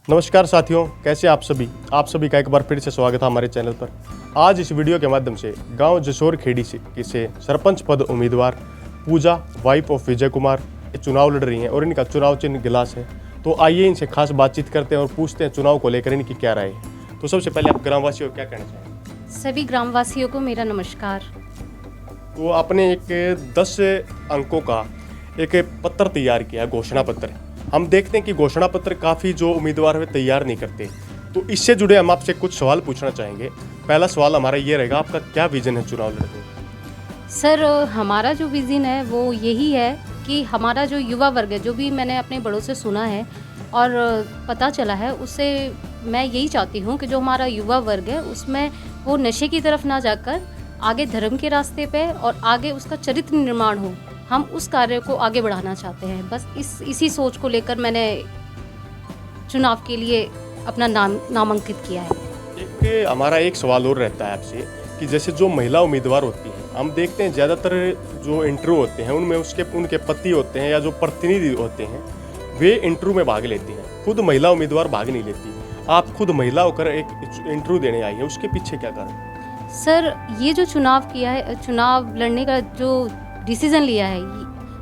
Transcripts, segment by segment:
नमस्कार साथियों, कैसे आप सभी का एक बार फिर से स्वागत है हमारे चैनल पर। आज इस वीडियो के माध्यम से गांव जसोर खेड़ी से सरपंच पद उम्मीदवार पूजा वाइफ ऑफ विजय कुमार चुनाव लड़ रही हैं और इनका चुनाव चिन्ह गिलास है। तो आइए इनसे खास बातचीत करते हैं और पूछते हैं चुनाव को लेकर इनकी क्या राय है। तो सबसे पहले आप ग्रामवासियों को क्या कहना चाहेंगे? सभी ग्रामवासियों को मेरा नमस्कार। तो आपने एक 10 अंकों का एक पत्र तैयार किया है, घोषणा पत्र। हम देखते हैं कि घोषणा पत्र काफ़ी जो उम्मीदवार है तैयार नहीं करते। तो इससे जुड़े हम आपसे कुछ सवाल पूछना चाहेंगे। पहला सवाल हमारा ये रहेगा, आपका क्या विजन है चुनाव लड़ने का? सर, हमारा जो विज़न है वो यही है कि हमारा जो युवा वर्ग है, जो भी मैंने अपने बड़ों से सुना है और पता चला है, उससे मैं यही चाहती हूँ कि जो हमारा युवा वर्ग है उसमें वो नशे की तरफ ना जाकर आगे धर्म के रास्ते पे और आगे उसका चरित्र निर्माण हो। हम उस कार्य को आगे बढ़ाना चाहते हैं। बस इसी सोच को लेकर मैंने चुनाव के लिए अपना नामांकित किया है। हमारा एक सवाल और रहता है आपसे कि जैसे जो महिला उम्मीदवार होती हैं, हम देखते हैं ज़्यादातर जो इंटरव्यू होते हैं उनमें उनके पति होते हैं या जो प्रतिनिधि होते हैं वे इंटरव्यू में भाग लेती हैं। खुद महिला उम्मीदवार भाग नहीं लेती। आप खुद महिला होकर एक इंटरव्यू देने आई हैं, उसके पीछे क्या कारण? सर, ये जो चुनाव किया है, चुनाव लड़ने का जो डिसीज़न लिया है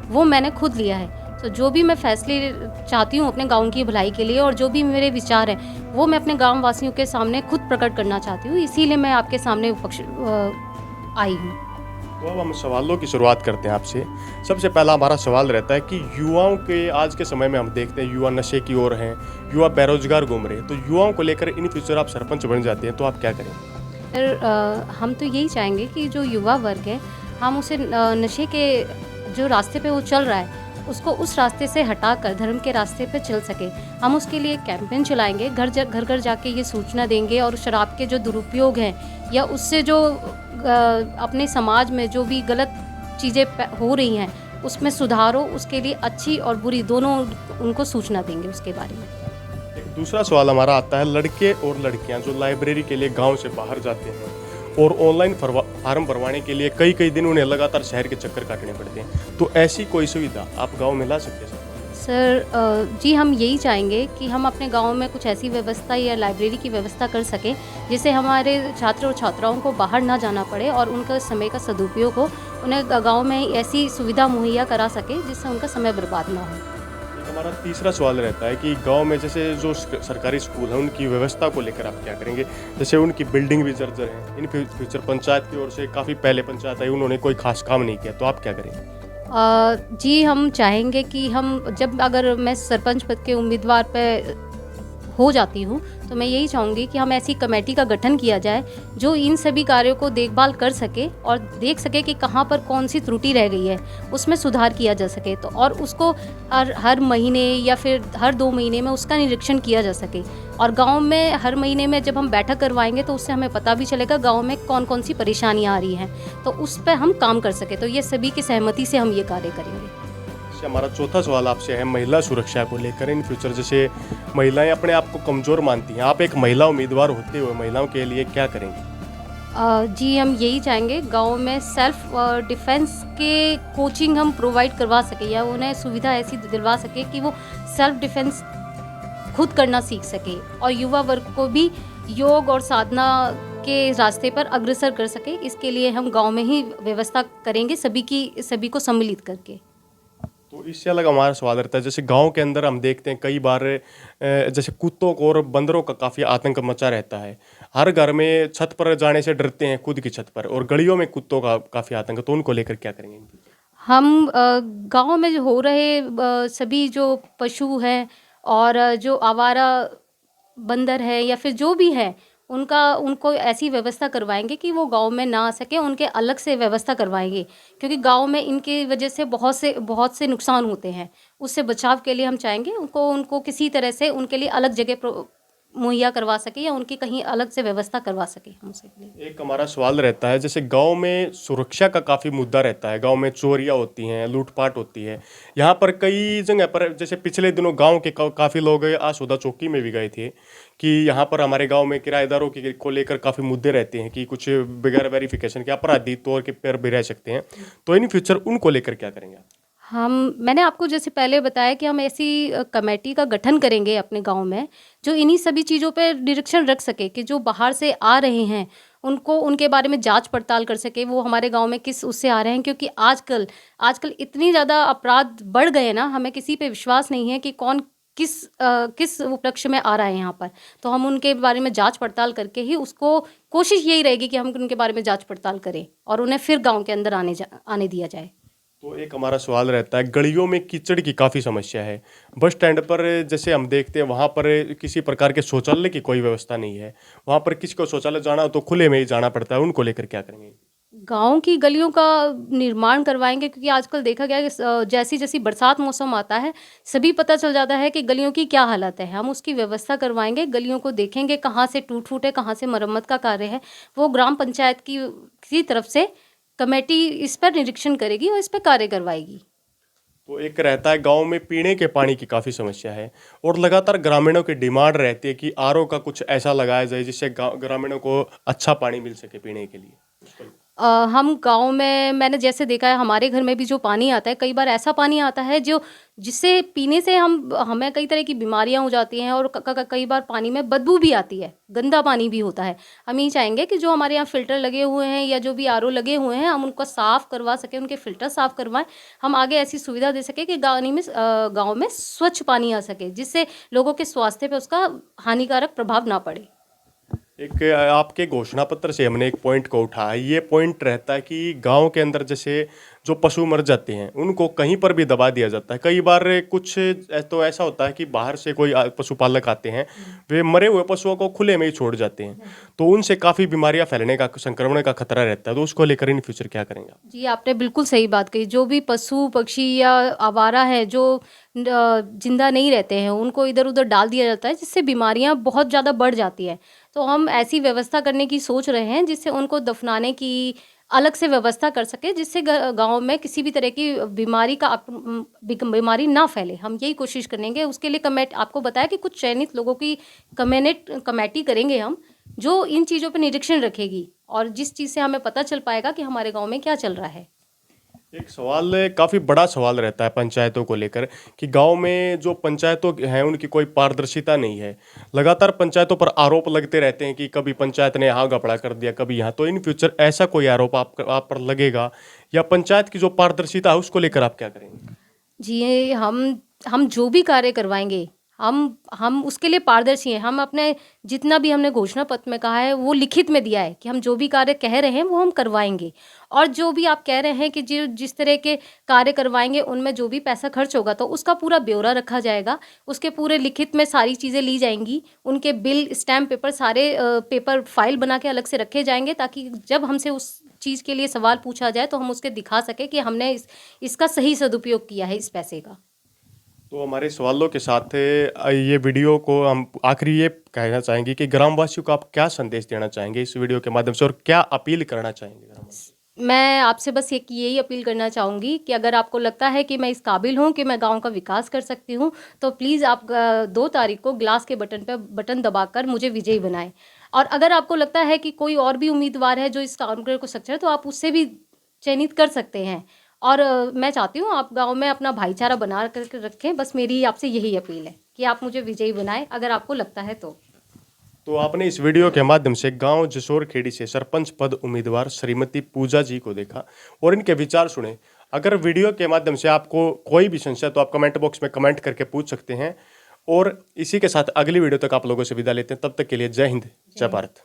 वो मैंने खुद लिया है। तो जो भी मैं फैसले चाहती हूँ अपने गांव की भलाई के लिए और जो भी मेरे विचार हैं वो मैं अपने गांव वासियों के सामने खुद प्रकट करना चाहती हूँ। इसीलिए मैं आपके सामने आई हूँ। तो अब हम सवालों की शुरुआत करते हैं आपसे। सबसे पहला हमारा सवाल रहता है कि युवाओं के आज के समय में हम देखते हैं युवा नशे की ओर हैं, युवा बेरोजगार घूम रहे हैं। तो युवाओं को लेकर इन फ्यूचर आप सरपंच बन जाते हैं तो आप क्या करेंगे? हम तो यही चाहेंगे कि जो युवा वर्ग है हम उसे नशे के जो रास्ते पे वो चल रहा है उसको उस रास्ते से हटाकर धर्म के रास्ते पे चल सके। हम उसके लिए कैंपेन चलाएंगे, घर घर जाके ये सूचना देंगे और शराब के जो दुरुपयोग हैं या उससे जो अपने समाज में जो भी गलत चीज़ें हो रही हैं उसमें सुधार हो, उसके लिए अच्छी और बुरी दोनों उनको सूचना देंगे उसके बारे में। एक दूसरा सवाल हमारा आता है, लड़के और लड़कियां जो लाइब्रेरी के लिए गांव से बाहर जाते हैं और ऑनलाइन फार्म भरवाने के लिए कई दिन उन्हें लगातार शहर के चक्कर काटने पड़ते हैं। तो ऐसी कोई सुविधा आप गांव में ला सकते हैं? सर जी, हम यही चाहेंगे कि हम अपने गांव में कुछ ऐसी व्यवस्था या लाइब्रेरी की व्यवस्था कर सकें जिससे हमारे छात्र और छात्राओं को बाहर ना जाना पड़े और उनका समय का सदुपयोग हो। उन्हें गांव में ऐसी सुविधा मुहैया करा सके जिससे उनका समय बर्बाद ना हो। हमारा तीसरा सवाल रहता है कि गांव में जैसे जो सरकारी स्कूल है उनकी व्यवस्था को लेकर आप क्या करेंगे? जैसे उनकी बिल्डिंग भी जर्जर है, इन फ्यूचर पंचायत की ओर से काफ़ी पहले पंचायत आई, उन्होंने कोई खास काम नहीं किया, तो आप क्या करेंगे? जी, हम चाहेंगे कि हम अगर मैं सरपंच पद के उम्मीदवार पे हो जाती हूँ तो मैं यही चाहूँगी कि हम ऐसी कमेटी का गठन किया जाए जो इन सभी कार्यों को देखभाल कर सके और देख सके कि कहाँ पर कौन सी त्रुटि रह गई है, उसमें सुधार किया जा सके। तो और उसको हर महीने या फिर हर 2 महीने में उसका निरीक्षण किया जा सके और गांव में हर महीने में जब हम बैठक करवाएंगे तो उससे हमें पता भी चलेगा गांव में कौन सी परेशानियाँ आ रही हैं, तो उस पर हम काम कर सके। तो ये सभी की सहमति से हम ये कार्य करेंगे। हमारा चौथा सवाल आपसे है महिला सुरक्षा को लेकर। इन फ्यूचर जैसे महिलाएं अपने आप को कमज़ोर मानती हैं, आप एक महिला उम्मीदवार होते हुए महिलाओं के लिए क्या करेंगे? जी, हम यही चाहेंगे गांव में सेल्फ डिफेंस के कोचिंग हम प्रोवाइड करवा सके या उन्हें सुविधा ऐसी दिलवा सके कि वो सेल्फ डिफेंस खुद करना सीख सके और युवा वर्ग को भी योग और साधना के रास्ते पर अग्रसर कर सके। इसके लिए हम गांव में ही व्यवस्था करेंगे सभी को सम्मिलित करके। तो इससे अलग हमारा सवाल रहता है, जैसे गांव के अंदर हम देखते हैं कई बार जैसे कुत्तों को और बंदरों का काफ़ी आतंक मचा रहता है। हर घर में छत पर जाने से डरते हैं, खुद की छत पर, और गलियों में कुत्तों का काफ़ी आतंक। तो उनको लेकर क्या करेंगे? हम गांव में जो हो रहे सभी जो पशु हैं और जो आवारा बंदर है या फिर जो भी है उनको ऐसी व्यवस्था करवाएंगे कि वो गांव में ना आ सके, उनके अलग से व्यवस्था करवाएंगे क्योंकि गांव में इनकी वजह से बहुत से नुकसान होते हैं। उससे बचाव के लिए हम चाहेंगे उनको किसी तरह से उनके लिए अलग जगह मुहैया करवा सके या उनकी कहीं अलग से व्यवस्था करवा सके हम उसके लिए। एक हमारा सवाल रहता है, जैसे गांव में सुरक्षा का काफ़ी मुद्दा रहता है, गांव में चोरियां होती हैं, लूटपाट होती है। यहाँ पर कई जगह पर जैसे पिछले दिनों गांव के काफ़ी लोग आसोदा चौकी में भी गए थे कि यहाँ पर हमारे गांव में किराएदारों को लेकर काफ़ी मुद्दे रहते हैं कि कुछ बगैर वेरिफिकेशन के अपराधी तौर के पर भी रह सकते हैं। तो इन फ्यूचर उनको लेकर क्या करेंगे आप? मैंने आपको जैसे पहले बताया कि हम ऐसी कमेटी का गठन करेंगे अपने गांव में, जो इन्हीं सभी चीज़ों पे निरीक्षण रख सके कि जो बाहर से आ रहे हैं उनको उनके बारे में जांच पड़ताल कर सके, वो हमारे गांव में किस उससे आ रहे हैं। क्योंकि आजकल आजकल इतनी ज़्यादा अपराध बढ़ गए ना, हमें किसी पे विश्वास नहीं है कि कौन किस उपलक्ष्य में आ रहा है यहाँ पर। तो हम उनके बारे में जांच पड़ताल करके ही उसको, कोशिश यही रहेगी कि हम उनके बारे में जांच पड़ताल करें और उन्हें फिर गांव के अंदर आने दिया जाए। तो एक हमारा सवाल रहता है, गलियों में कीचड़ की काफ़ी समस्या है। बस स्टैंड पर जैसे हम देखते हैं वहाँ पर किसी प्रकार के शौचालय की कोई व्यवस्था नहीं है। वहाँ पर किसी को शौचालय जाना हो तो खुले में ही जाना पड़ता है। उनको लेकर क्या करेंगे? गाँव की गलियों का निर्माण करवाएँगे, क्योंकि आजकल देखा गया है कि जैसी-जैसी बरसात मौसम आता है, सभी पता चल जाता है कि गलियों की क्या हालत है। हम उसकी व्यवस्था करवाएँगे, गलियों को देखेंगे कहाँ से टूट-फूट है, कहाँ से मरम्मत का कार्य है। वो ग्राम पंचायत की तरफ से कमेटी इस पर निरीक्षण करेगी और इस पे कार्य करवाएगी। तो एक रहता है, गांव में पीने के पानी की काफ़ी समस्या है और लगातार ग्रामीणों की डिमांड रहती है कि आरओ का कुछ ऐसा लगाया जाए जिससे ग्रामीणों को अच्छा पानी मिल सके पीने के लिए। उसको हम गाँव में, मैंने जैसे देखा है हमारे घर में भी जो पानी आता है, कई बार ऐसा पानी आता है जो जिससे पीने से हमें कई तरह की बीमारियां हो जाती हैं और कई बार पानी में बदबू भी आती है, गंदा पानी भी होता है। हम यही चाहेंगे कि जो हमारे यहाँ फ़िल्टर लगे हुए हैं या जो भी आरओ लगे हुए हैं, हम उनको साफ़ करवा सकें, उनके फ़िल्टर साफ़ करवाएं। हम आगे ऐसी सुविधा दे सकें कि गाँव में स्वच्छ पानी आ सके, जिससे लोगों के स्वास्थ्य पे उसका हानिकारक प्रभाव ना पड़े। एक आपके घोषणा पत्र से हमने एक पॉइंट को उठाया। ये पॉइंट रहता है कि गांव के अंदर जैसे जो पशु मर जाते हैं उनको कहीं पर भी दबा दिया जाता है। कई बार कुछ तो ऐसा होता है कि बाहर से कोई पशुपालक आते हैं, वे मरे हुए पशुओं को खुले में ही छोड़ जाते हैं, तो उनसे काफ़ी बीमारियां फैलने का, संक्रमण का खतरा रहता है। तो उसको लेकर इन फ्यूचर क्या करेंगे आप? जी, आपने बिल्कुल सही बात कही। जो भी पशु पक्षी या आवारा है जो जिंदा नहीं रहते हैं, उनको इधर उधर डाल दिया जाता है, जिससे बीमारियां बहुत ज़्यादा बढ़ जाती है। तो हम ऐसी व्यवस्था करने की सोच रहे हैं जिससे उनको दफनाने की अलग से व्यवस्था कर सके, जिससे गांव में किसी भी तरह की बीमारी ना फैले। हम यही कोशिश करेंगे। उसके लिए आपको बताया कि कुछ चयनित लोगों की कमेटी करेंगे हम, जो इन चीज़ों पर निरीक्षण रखेगी और जिस चीज़ से हमें पता चल पाएगा कि हमारे गांव में क्या चल रहा है। एक सवाल, काफ़ी बड़ा सवाल रहता है पंचायतों को लेकर कि गांव में जो पंचायतों हैं उनकी कोई पारदर्शिता नहीं है। लगातार पंचायतों पर आरोप लगते रहते हैं कि कभी पंचायत ने यहाँ घपला कर दिया, कभी यहाँ। तो इन फ्यूचर ऐसा कोई आरोप आप पर लगेगा या पंचायत की जो पारदर्शिता है उसको लेकर आप क्या करेंगे? जी, हम जो भी कार्य करवाएँगे, हम उसके लिए पारदर्शी हैं। हम अपने जितना भी हमने घोषणा पत्र में कहा है, वो लिखित में दिया है कि हम जो भी कार्य कह रहे हैं, वो हम करवाएँगे। और जो भी आप कह रहे हैं कि जिस तरह के कार्य करवाएँगे, उनमें जो भी पैसा खर्च होगा, तो उसका पूरा ब्यौरा रखा जाएगा। उसके पूरे लिखित में सारी चीज़ें ली जाएँगी। उनके बिल, स्टैम्प पेपर, सारे पेपर फाइल बना के अलग से रखे जाएँगे, ताकि जब हमसे उस चीज़ के लिए सवाल पूछा जाए, तो हम उसके दिखा सकें कि हमने इसका सही सदुपयोग किया है इस पैसे का। तो हमारे सवालों के साथ ये वीडियो को हम आखिरी ये कहना चाहेंगे कि ग्रामवासियों को आप क्या संदेश देना चाहेंगे इस वीडियो के माध्यम से और क्या अपील करना चाहेंगे ग्रामवासियों? मैं आपसे बस यही अपील करना चाहूँगी कि अगर आपको लगता है कि मैं इस काबिल हूँ कि मैं गाँव का विकास कर सकती हूँ, तो प्लीज़ आप 2 तारीख को ग्लास के बटन दबाकर मुझे विजयी बनाएं। और अगर आपको लगता है कि कोई और भी उम्मीदवार है जो इस कांग्रेस को सक्षम है, तो आप उससे भी चयनित कर सकते हैं। और मैं चाहती हूँ आप गाँव में अपना भाईचारा बना कर रखें। बस मेरी आपसे यही अपील है कि आप मुझे विजयी बनाएं, अगर आपको लगता है तो आपने इस वीडियो के माध्यम से गांव जसोर खेड़ी से सरपंच पद उम्मीदवार श्रीमती पूजा जी को देखा और इनके विचार सुने। अगर वीडियो के माध्यम से आपको कोई भी संशय तो आप कमेंट बॉक्स में कमेंट करके पूछ सकते हैं। और इसी के साथ अगली वीडियो तक आप लोगों से विदा लेते हैं। तब तक के लिए जय हिंद, जय भारत।